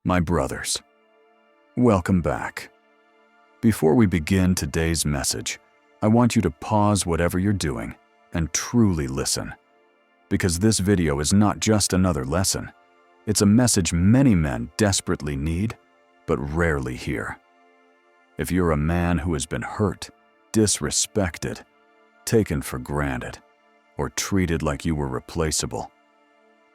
My brothers, welcome back. Before we begin today's message, I want you to pause whatever you're doing and truly listen. Because this video is not just another lesson, it's a message many men desperately need, but rarely hear. If you're a man who has been hurt, disrespected, taken for granted, or treated like you were replaceable,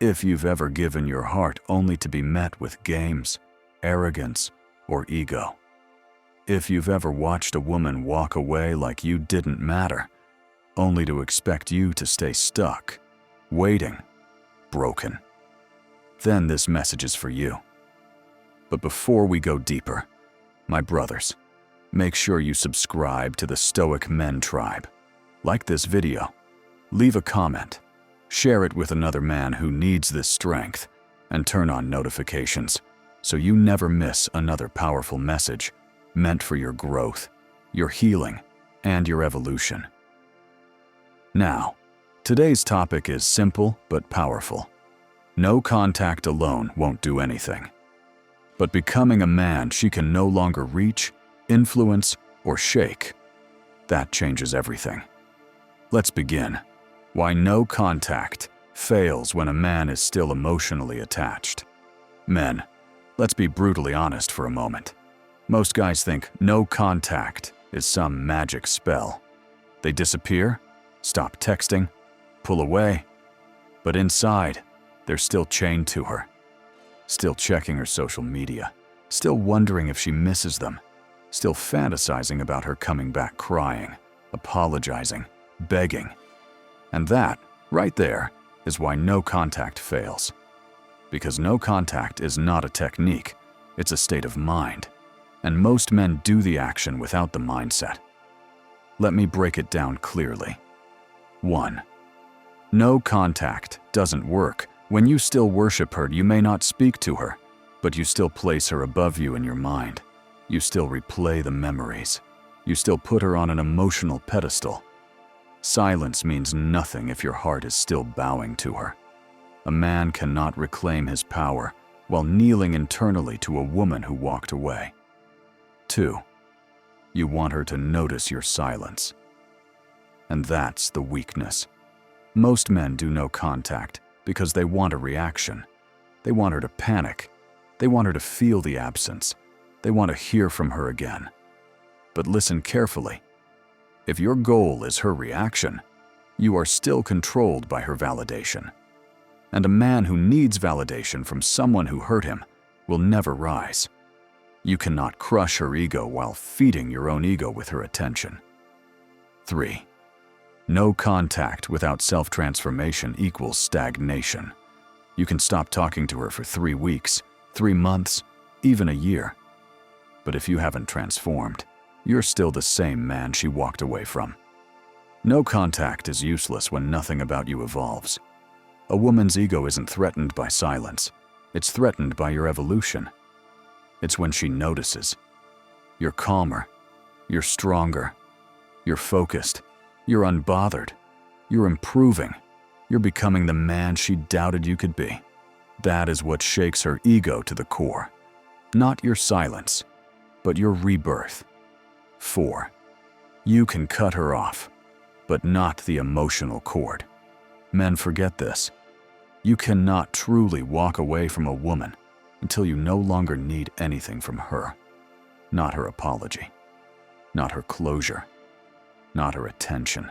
if you've ever given your heart only to be met with games, arrogance, or ego, if you've ever watched a woman walk away like you didn't matter, only to expect you to stay stuck, waiting, broken, then this message is for you. But before we go deeper, my brothers, make sure you subscribe to the Stoic Men Tribe. Like this video, leave a comment, share it with another man who needs this strength, and turn on notifications so you never miss another powerful message meant for your growth, your healing, and your evolution. Now, today's topic is simple but powerful. No contact alone won't do anything. But becoming a man she can no longer reach, influence, or shake, that changes everything. Let's begin. Why no contact fails when a man is still emotionally attached. Men, let's be brutally honest for a moment. Most guys think no contact is some magic spell. They disappear, stop texting, pull away, but inside, they're still chained to her, still checking her social media, still wondering if she misses them, still fantasizing about her coming back crying, apologizing, begging. And that, right there, is why no contact fails. Because no contact is not a technique, it's a state of mind. And most men do the action without the mindset. Let me break it down clearly. 1. No contact doesn't work. When you still worship her, you may not speak to her, but you still place her above you in your mind. You still replay the memories. You still put her on an emotional pedestal. Silence means nothing if your heart is still bowing to her. A man cannot reclaim his power while kneeling internally to a woman who walked away. 2. You want her to notice your silence. And that's the weakness. Most men do no contact because they want a reaction. They want her to panic. They want her to feel the absence. They want to hear from her again. But listen carefully. If your goal is her reaction, you are still controlled by her validation. And a man who needs validation from someone who hurt him will never rise. You cannot crush her ego while feeding your own ego with her attention. 3. No contact without self-transformation equals stagnation. You can stop talking to her for 3 weeks, 3 months, even a year. But if you haven't transformed, you're still the same man she walked away from. No contact is useless when nothing about you evolves. A woman's ego isn't threatened by silence. It's threatened by your evolution. It's when she notices. You're calmer. You're stronger. You're focused. You're unbothered. You're improving. You're becoming the man she doubted you could be. That is what shakes her ego to the core. Not your silence, but your rebirth. 4. You can cut her off, but not the emotional cord. Men forget this. You cannot truly walk away from a woman until you no longer need anything from her. Not her apology, not her closure, not her attention,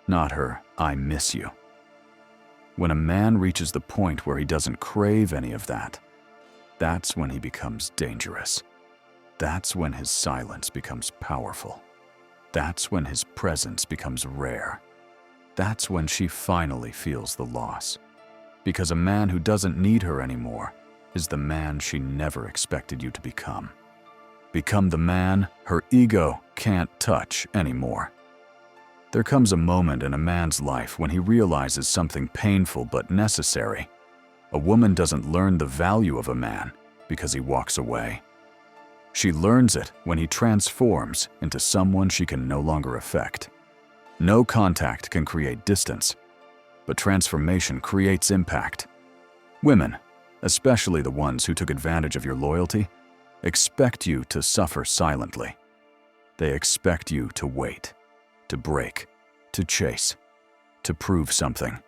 not her "I miss you." When a man reaches the point where he doesn't crave any of that, that's when he becomes dangerous. That's when his silence becomes powerful. That's when his presence becomes rare. That's when she finally feels the loss. Because a man who doesn't need her anymore is the man she never expected you to become. Become the man her ego can't touch anymore. There comes a moment in a man's life when he realizes something painful but necessary. A woman doesn't learn the value of a man because he walks away. She learns it when he transforms into someone she can no longer affect. No contact can create distance, but transformation creates impact. Women, especially the ones who took advantage of your loyalty, expect you to suffer silently. They expect you to wait, to break, to chase, to prove something.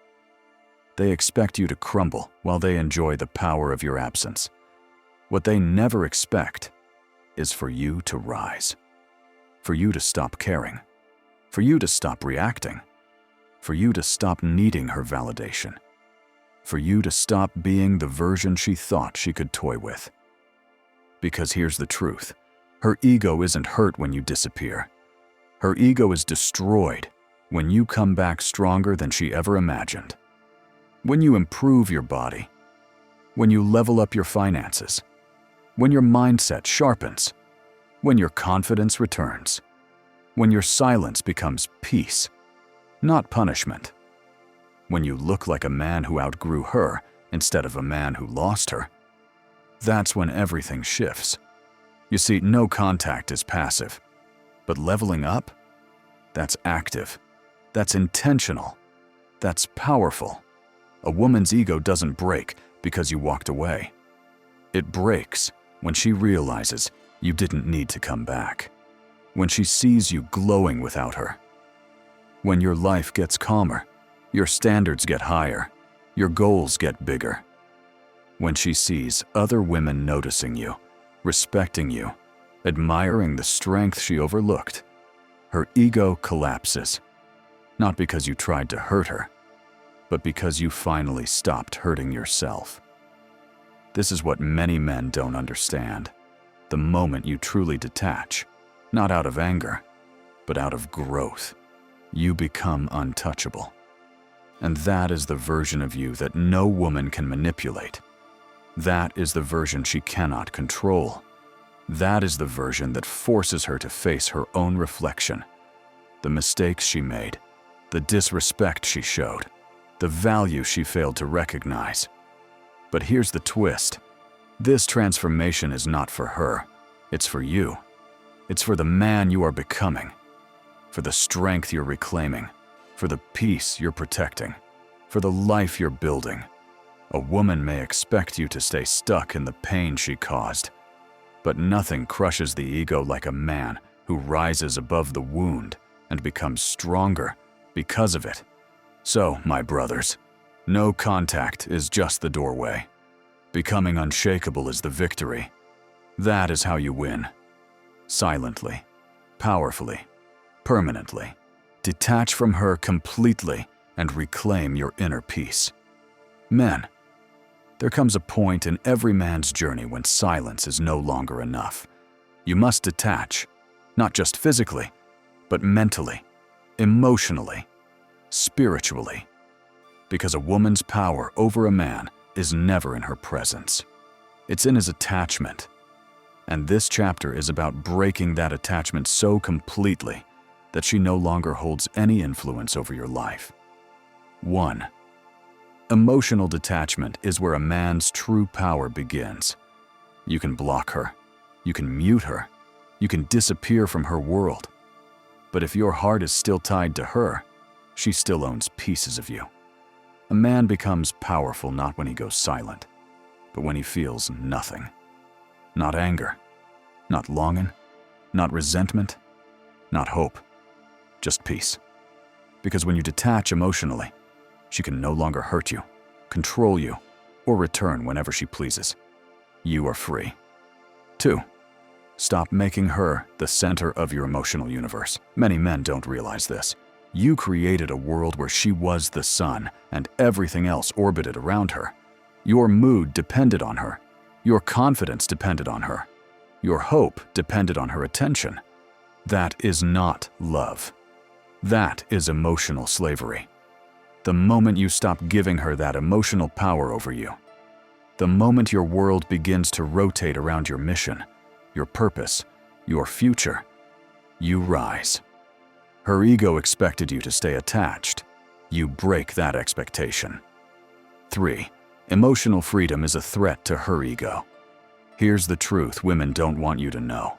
They expect you to crumble while they enjoy the power of your absence. What they never expect is for you to rise, for you to stop caring, for you to stop reacting, for you to stop needing her validation, for you to stop being the version she thought she could toy with. Because here's the truth. Her ego isn't hurt when you disappear. Her ego is destroyed when you come back stronger than she ever imagined. When you improve your body, when you level up your finances, when your mindset sharpens, when your confidence returns, when your silence becomes peace, not punishment, when you look like a man who outgrew her instead of a man who lost her, that's when everything shifts. You see, no contact is passive, but leveling up, that's active, that's intentional, that's powerful. A woman's ego doesn't break because you walked away. It breaks when she realizes you didn't need to come back, when she sees you glowing without her, when your life gets calmer, your standards get higher, your goals get bigger, when she sees other women noticing you, respecting you, admiring the strength she overlooked. Her ego collapses, not because you tried to hurt her, but because you finally stopped hurting yourself. This is what many men don't understand. The moment you truly detach, not out of anger, but out of growth, you become untouchable. And that is the version of you that no woman can manipulate. That is the version she cannot control. That is the version that forces her to face her own reflection, the mistakes she made, the disrespect she showed, the value she failed to recognize. But here's the twist. This transformation is not for her. It's for you. It's for the man you are becoming, for the strength you're reclaiming, for the peace you're protecting, for the life you're building. A woman may expect you to stay stuck in the pain she caused, but nothing crushes the ego like a man who rises above the wound and becomes stronger because of it. So, my brothers, no contact is just the doorway. Becoming unshakable is the victory. That is how you win. Silently, powerfully, permanently. Detach from her completely and reclaim your inner peace. Men, there comes a point in every man's journey when silence is no longer enough. You must detach, not just physically, but mentally, emotionally, spiritually. Because a woman's power over a man is never in her presence. It's in his attachment. And this chapter is about breaking that attachment so completely that she no longer holds any influence over your life. 1. Emotional detachment is where a man's true power begins. You can block her, you can mute her, you can disappear from her world. But if your heart is still tied to her, she still owns pieces of you. A man becomes powerful not when he goes silent, but when he feels nothing. Not anger, not longing, not resentment, not hope, just peace. Because when you detach emotionally, she can no longer hurt you, control you, or return whenever she pleases. You are free. 2. Stop making her the center of your emotional universe. Many men don't realize this. You created a world where she was the sun and everything else orbited around her. Your mood depended on her. Your confidence depended on her. Your hope depended on her attention. That is not love. That is emotional slavery. The moment you stop giving her that emotional power over you, the moment your world begins to rotate around your mission, your purpose, your future, you rise. Her ego expected you to stay attached. You break that expectation. 3. Emotional freedom is a threat to her ego. Here's the truth women don't want you to know.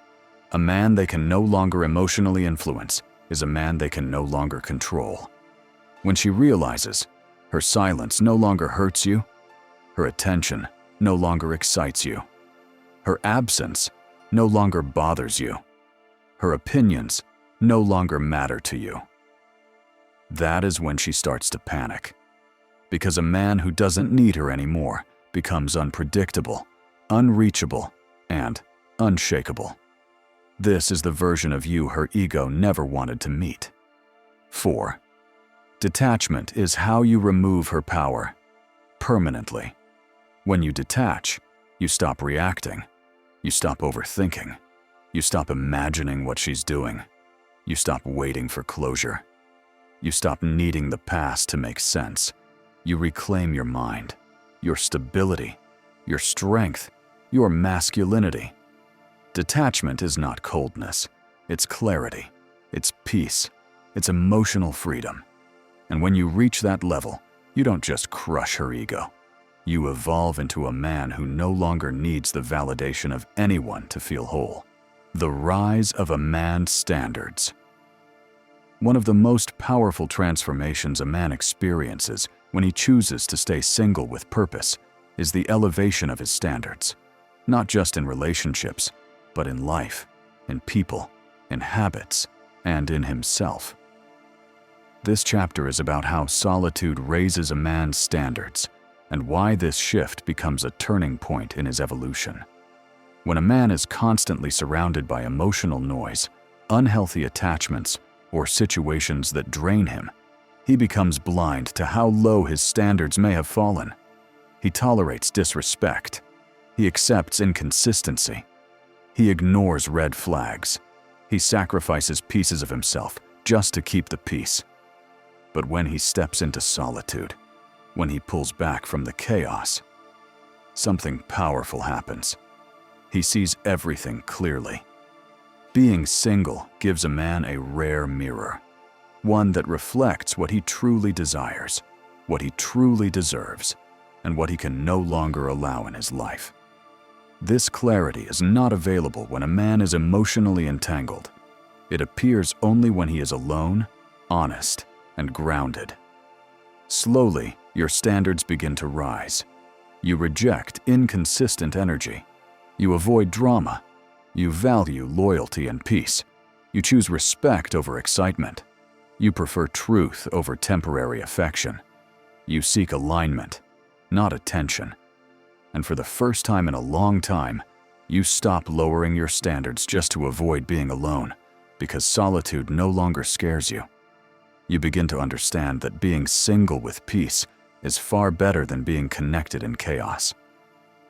A man they can no longer emotionally influence is a man they can no longer control. When she realizes her silence no longer hurts you, her attention no longer excites you. Her absence no longer bothers you. Her opinions no longer matter to you. That is when she starts to panic. Because a man who doesn't need her anymore becomes unpredictable, unreachable, and unshakable. This is the version of you her ego never wanted to meet. 4. Detachment is how you remove her power permanently. When you detach, you stop reacting. You stop overthinking. You stop imagining what she's doing. You stop waiting for closure. You stop needing the past to make sense. You reclaim your mind, your stability, your strength, your masculinity. Detachment is not coldness. It's clarity. It's peace. It's emotional freedom. And when you reach that level, you don't just crush her ego. You evolve into a man who no longer needs the validation of anyone to feel whole. The rise of a man's standards. One of the most powerful transformations a man experiences when he chooses to stay single with purpose is the elevation of his standards, not just in relationships, but in life, in people, in habits, and in himself. This chapter is about how solitude raises a man's standards and why this shift becomes a turning point in his evolution. When a man is constantly surrounded by emotional noise, unhealthy attachments, or situations that drain him, he becomes blind to how low his standards may have fallen. He tolerates disrespect. He accepts inconsistency. He ignores red flags. He sacrifices pieces of himself just to keep the peace. But when he steps into solitude, when he pulls back from the chaos, something powerful happens. He sees everything clearly. Being single gives a man a rare mirror, one that reflects what he truly desires, what he truly deserves, and what he can no longer allow in his life. This clarity is not available when a man is emotionally entangled. It appears only when he is alone, honest, and grounded. Slowly, your standards begin to rise. You reject inconsistent energy. You avoid drama. You value loyalty and peace. You choose respect over excitement. You prefer truth over temporary affection. You seek alignment, not attention. And for the first time in a long time, you stop lowering your standards just to avoid being alone, because solitude no longer scares you. You begin to understand that being single with peace is far better than being connected in chaos.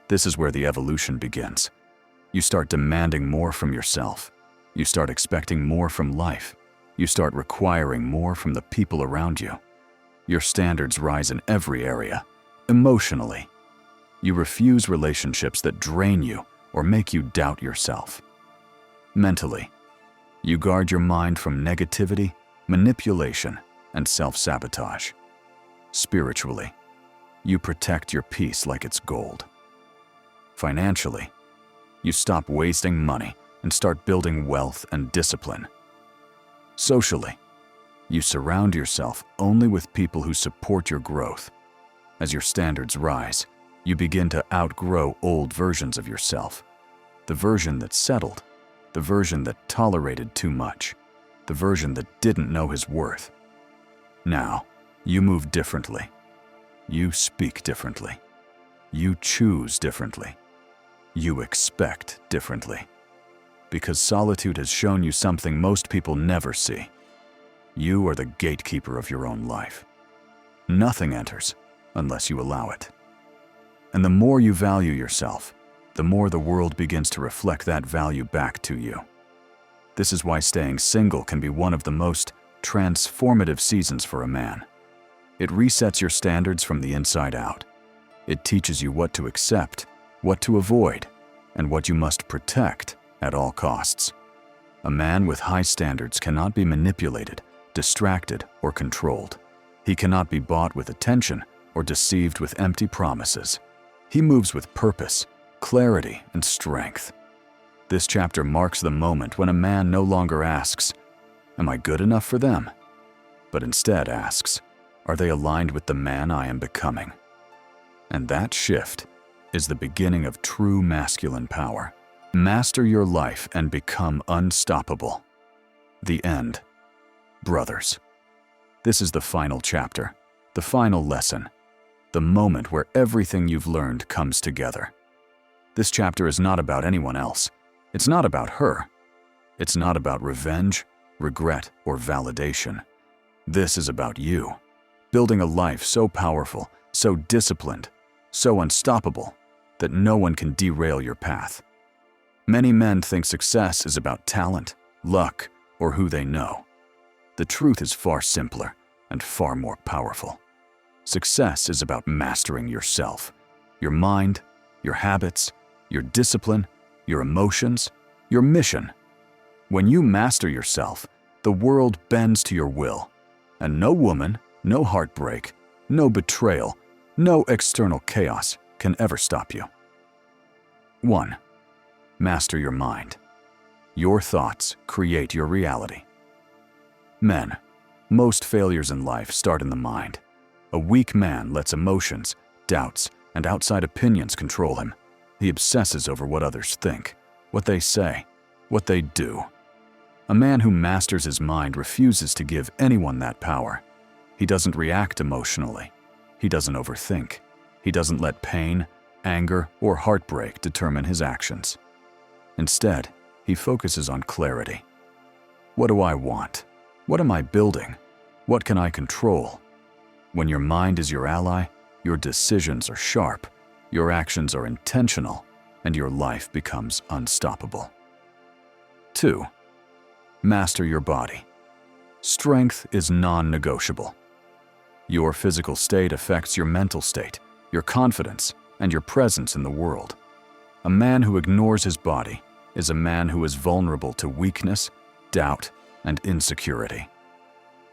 This is where the evolution begins. You start demanding more from yourself. You start expecting more from life. You start requiring more from the people around you. Your standards rise in every area, emotionally. You refuse relationships that drain you or make you doubt yourself. Mentally, you guard your mind from negativity, manipulation, and self-sabotage. Spiritually, you protect your peace like it's gold. Financially, you stop wasting money and start building wealth and discipline. Socially, you surround yourself only with people who support your growth. As your standards rise, you begin to outgrow old versions of yourself. The version that settled, the version that tolerated too much, the version that didn't know his worth. Now, you move differently. You speak differently. You choose differently. You expect differently. Because solitude has shown you something most people never see. You are the gatekeeper of your own life. Nothing enters unless you allow it. And the more you value yourself, the more the world begins to reflect that value back to you. This is why staying single can be one of the most transformative seasons for a man. It resets your standards from the inside out. It teaches you what to accept, what to avoid, and what you must protect at all costs. A man with high standards cannot be manipulated, distracted, or controlled. He cannot be bought with attention or deceived with empty promises. He moves with purpose, clarity, and strength. This chapter marks the moment when a man no longer asks, "Am I good enough for them?" but instead asks, "Are they aligned with the man I am becoming?" And that shift, is the beginning of true masculine power. Master your life and become unstoppable. The end. Brothers, this is the final chapter, the final lesson, the moment where everything you've learned comes together. This chapter is not about anyone else. It's not about her. It's not about revenge, regret, or validation. This is about you, building a life so powerful, so disciplined, so unstoppable that no one can derail your path. Many men think success is about talent, luck, or who they know. The truth is far simpler and far more powerful. Success is about mastering yourself, your mind, your habits, your discipline, your emotions, your mission. When you master yourself, the world bends to your will, and no woman, no heartbreak, no betrayal, no external chaos can ever stop you. 1. Master your mind. Your thoughts create your reality. Men, most failures in life start in the mind. A weak man lets emotions, doubts, and outside opinions control him. He obsesses over what others think, what they say, what they do. A man who masters his mind refuses to give anyone that power. He doesn't react emotionally. He doesn't overthink. He doesn't let pain, anger, or heartbreak determine his actions. Instead, he focuses on clarity. What do I want? What am I building? What can I control? When your mind is your ally, your decisions are sharp, your actions are intentional, and your life becomes unstoppable. 2. Master your body. Strength is non-negotiable. Your physical state affects your mental state, your confidence, and your presence in the world. A man who ignores his body is a man who is vulnerable to weakness, doubt, and insecurity.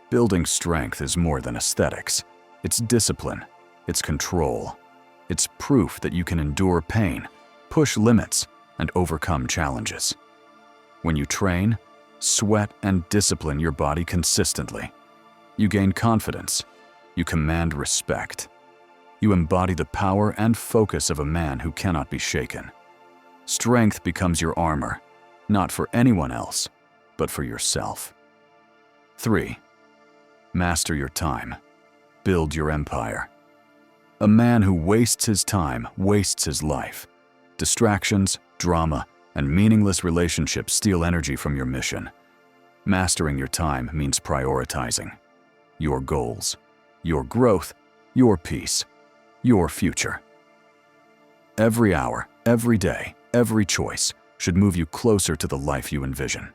Building strength is more than aesthetics. It's discipline. It's control. It's proof that you can endure pain, push limits, and overcome challenges. When you train, sweat, and discipline your body consistently, you gain confidence. You command respect. You embody the power and focus of a man who cannot be shaken. Strength becomes your armor, not for anyone else, but for yourself. 3. Master your time. Build your empire. A man who wastes his time wastes his life. Distractions, drama, and meaningless relationships steal energy from your mission. Mastering your time means prioritizing your goals, your growth, your peace, your future. Every hour, every day, every choice should move you closer to the life you envision.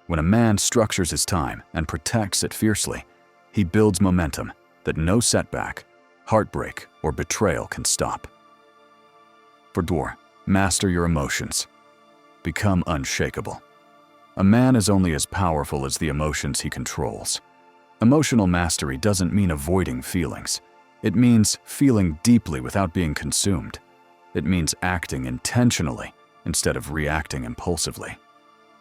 When a man structures his time and protects it fiercely, he builds momentum that no setback, heartbreak, or betrayal can stop. 4. Master your emotions. Become unshakable. A man is only as powerful as the emotions he controls. Emotional mastery doesn't mean avoiding feelings. It means feeling deeply without being consumed. It means acting intentionally instead of reacting impulsively.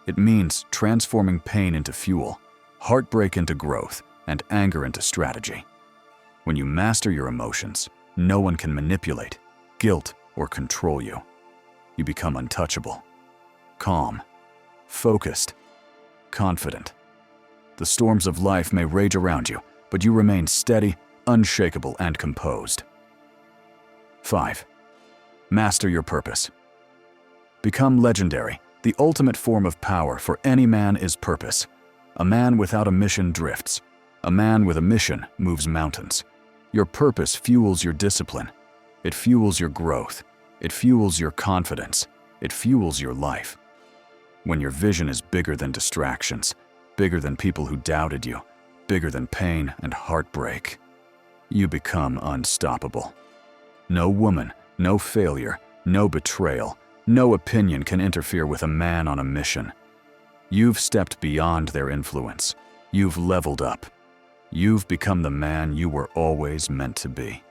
It means transforming pain into fuel, heartbreak into growth, and anger into strategy. When you master your emotions, no one can manipulate, guilt, or control you. You become untouchable, calm, focused, confident. The storms of life may rage around you, but you remain steady, unshakable, and composed. 5. Master your purpose. Become legendary. The ultimate form of power for any man is purpose. A man without a mission drifts. A man with a mission moves mountains. Your purpose fuels your discipline. It fuels your growth. It fuels your confidence. It fuels your life. When your vision is bigger than distractions, bigger than people who doubted you, bigger than pain and heartbreak, you become unstoppable. No woman, no failure, no betrayal, no opinion can interfere with a man on a mission. You've stepped beyond their influence. You've leveled up. You've become the man you were always meant to be.